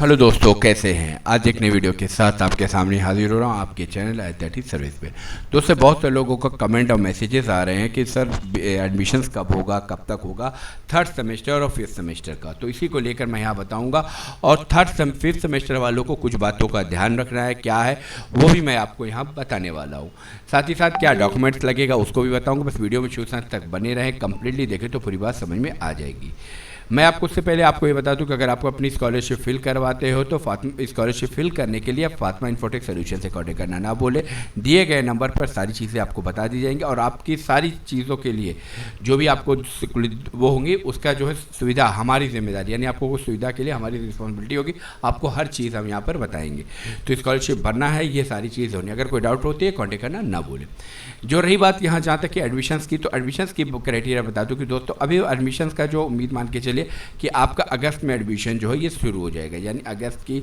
Hello दोस्तों, कैसे हैं। आज एक नई वीडियो के साथ आपके सामने हाजिर हो रहा हूं आपके चैनल IIT सर्विस पे। दोस्तों, बहुत से लोगों का कमेंट और मैसेजेस आ रहे हैं कि सर एडमिशन्स कब होगा, कब तक होगा, थर्ड सेमेस्टर और फिफ्थ सेमेस्टर का। तो इसी को लेकर मैं यहाँ बताऊंगा और फिफ्थ सेमेस्टर वालों को कुछ बातों का ध्यान रखना है, क्या है वो भी मैं आपको यहाँ बताने वाला हूँ। साथ ही साथ क्या डॉक्यूमेंट्स लगेगा उसको भी बताऊँगा। बस वीडियो में शुरू तक बने रहें, कंप्लीटली देखें तो पूरी बात समझ में आ जाएगी। मैं आपको उससे पहले आपको ये बता दूं कि अगर आपको अपनी स्कॉलरशिप फिल करवाते हो तो स्कॉलरशिप फिल करने के लिए आप फातिमा इन्फोटेक सोल्यूशन से कॉन्टेक्ट करना ना बोले। दिए गए नंबर पर सारी चीज़ें आपको बता दी जाएंगी और आपकी सारी चीज़ों के लिए जो भी आपको वो होंगी उसका जो है सुविधा हमारी जिम्मेदारी, यानी आपको वो सुविधा के लिए हमारी रिस्पॉन्सिबिलिटी होगी। आपको हर चीज़ हम यहाँ पर बताएंगे। तो स्कॉलरशिप भरना है, ये सारी चीज़ होनी। अगर कोई डाउट होती है कॉन्टेक्ट करना ना बोले। जो रही बात यहाँ जहाँ तक कि एडमिशन्स की, तो एडमिशन्स की क्राइटेरिया बता दूँ कि दोस्तों अभी एडमिशन्स का जो उम्मीद मान के चलिए कि आपका अगस्त में एडमिशन जो है ये शुरू हो जाएगा, यानी अगस्त की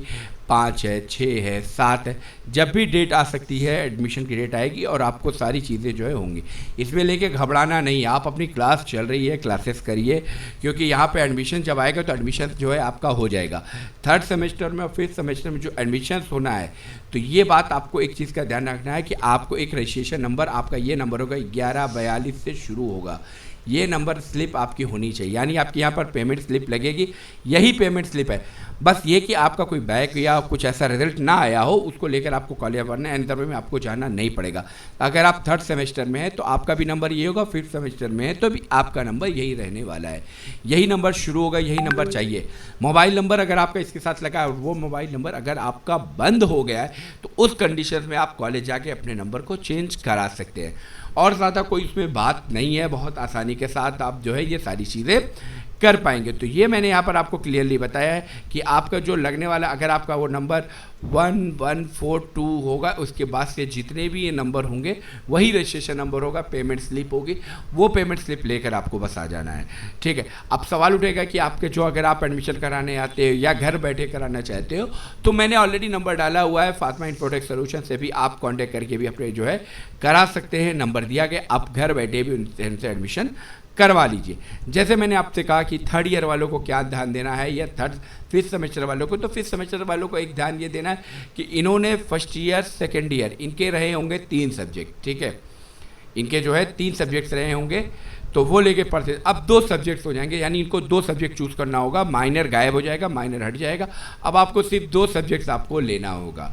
5 है, 6 है, 7 है, जब भी डेट आ सकती है एडमिशन की डेट आएगी और आपको सारी चीज़ें जो है होंगी। इसमें लेके घबराना नहीं, आप अपनी क्लास चल रही है, क्लासेस करिए, क्योंकि यहाँ पे एडमिशन जब आएगा तो एडमिशन जो है आपका हो जाएगा। थर्ड सेमेस्टर में और फिफ्थ सेमेस्टर में जो एडमिशन होना है, तो ये बात आपको एक चीज़ का ध्यान रखना है कि आपको एक रजिस्ट्रेशन नंबर, आपका ये नंबर होगा 1142 से शुरू होगा। ये नंबर स्लिप आपकी होनी चाहिए, यानी आपके यहाँ पर पेमेंट स्लिप लगेगी, यही पेमेंट स्लिप है। बस ये कि आपका कोई बैक या कुछ ऐसा रिजल्ट ना आया हो उसको लेकर आपको कॉलेज भरना है, इंटरव्यू में आपको जाना नहीं पड़ेगा। अगर आप थर्ड सेमेस्टर में है तो आपका भी नंबर यही होगा, फिफ्थ सेमेस्टर में है तो भी आपका नंबर यही रहने वाला है। यही नंबर शुरू होगा, यही नंबर चाहिए। मोबाइल नंबर अगर आपका इसके साथ लगा है, वो मोबाइल नंबर अगर आपका बंद हो गया है तो उस कंडीशन में आप कॉलेज जाके अपने नंबर को चेंज करा सकते हैं। और ज़्यादा कोई इसमें बात नहीं है, बहुत आसानी के साथ आप जो है ये सारी चीज़ें कर पाएंगे। तो ये मैंने यहाँ पर आपको क्लियरली बताया है कि आपका जो लगने वाला, अगर आपका वो नंबर 1142 होगा, उसके बाद से जितने भी ये नंबर होंगे वही रजिस्ट्रेशन नंबर होगा, पेमेंट स्लिप होगी, वो पेमेंट स्लिप लेकर आपको बस आ जाना है। ठीक है। अब सवाल उठेगा कि आपके जो, अगर आप एडमिशन कराने आते हो या घर बैठे कराना चाहते हो, तो मैंने ऑलरेडी नंबर डाला हुआ है, फातिमा इन्फोटेक सोल्यूशन से भी आप कॉन्टैक्ट करके भी अपने जो है करा सकते हैं। नंबर दिया गया, आप घर बैठे भी उनसे एडमिशन करवा लीजिए। जैसे मैंने आपसे कहा कि थर्ड ईयर वालों को क्या ध्यान देना है या फिफ्थ सेमेस्टर वालों को, तो फिफ्थ सेमेस्टर वालों को एक ध्यान ये देना है कि इन्होंने फर्स्ट ईयर सेकेंड ईयर इनके रहे होंगे 3 सब्जेक्ट। ठीक है, इनके जो है 3 सब्जेक्ट्स रहे होंगे, तो वो लेके पढ़ते। अब 2 सब्जेक्ट्स हो जाएंगे, यानी इनको 2 सब्जेक्ट चूज़ करना होगा। माइनर गायब हो जाएगा, माइनर हट जाएगा। अब आपको सिर्फ 2 सब्जेक्ट्स आपको लेना होगा।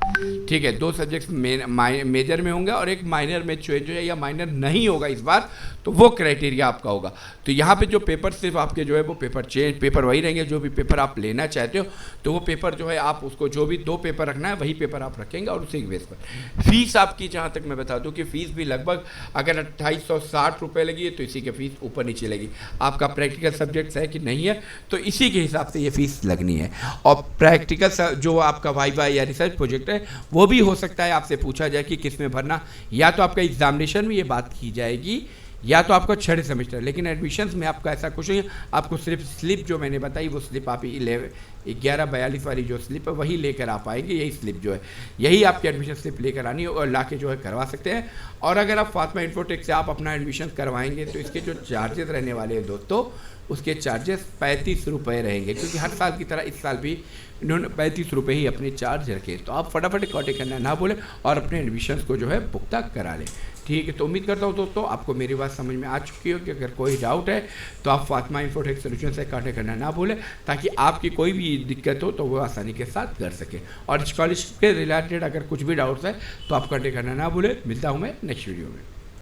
ठीक है, 2 सब्जेक्ट्स मेजर में होंगे और एक माइनर में चेंज हो जाए या माइनर नहीं होगा इस बार, तो वो क्राइटेरिया आपका होगा। तो यहाँ पे जो पेपर सिर्फ आपके जो है वो पेपर वही रहेंगे, जो भी पेपर आप लेना चाहते हो, तो वो पेपर जो है आप उसको, जो भी 2 पेपर रखना है वही पेपर आप रखेंगे और उसी के बेस पर फीस आपकी, जहाँ तक मैं बता दूँ कि फ़ीस भी लगभग अगर 2860 रुपये लगी है तो इसी के फीस ऊपर नीचे लगी। आपका प्रैक्टिकल सब्जेक्ट्स है कि नहीं है, तो इसी के हिसाब से ये फीस लगनी है। और प्रैक्टिकल जो आपका वाइवा या रिसर्च प्रोजेक्ट है वो भी हो सकता है आपसे पूछा जाए कि किस में भरना, या तो आपका एग्जामिनेशन में ये बात की जाएगी या तो आपका 6 सेमेस्टर। लेकिन एडमिशन्स में आपका ऐसा कुछ नहीं है, आपको सिर्फ स्लिप जो मैंने बताई वो स्लिप आप 1142 वाली जो स्लिप है वही लेकर आप आएंगे। यही स्लिप जो है, यही आपकी एडमिशन स्लिप लेकर आनी है और लाके जो है करवा सकते हैं। और अगर आप फातिमा इन्फोटेक से आप अपना एडमिशन करवाएंगे तो इसके जो चार्जेस रहने वाले हैं दोस्तों, उसके चार्जेस 35 रुपये रहेंगे, क्योंकि हर साल की तरह इस साल भी इन्होंने 35 रुपये ही अपने चार्ज रखे। तो आप फटाफट कॉन्टेक्ट करना ना भूलें और अपने एडमिशन को जो है पुख्ता करा लें। ठीक है, तो उम्मीद करता हूँ दोस्तों आपको मेरी बात समझ में आ चुकी हो कि अगर कोई डाउट है तो आप फातिमा इन्फोटेक सोल्यूशन से कॉन्टेक्ट करना ना भूलें, ताकि आपकी कोई भी दिक्कत हो तो वो आसानी के साथ कर सकें। और स्कॉलरशिप के रिलेटेड अगर कुछ भी डाउट्स है तो आप कॉन्टेक्ट करना ना भूलें। मिलता हूँ मैं नेक्स्ट वीडियो में।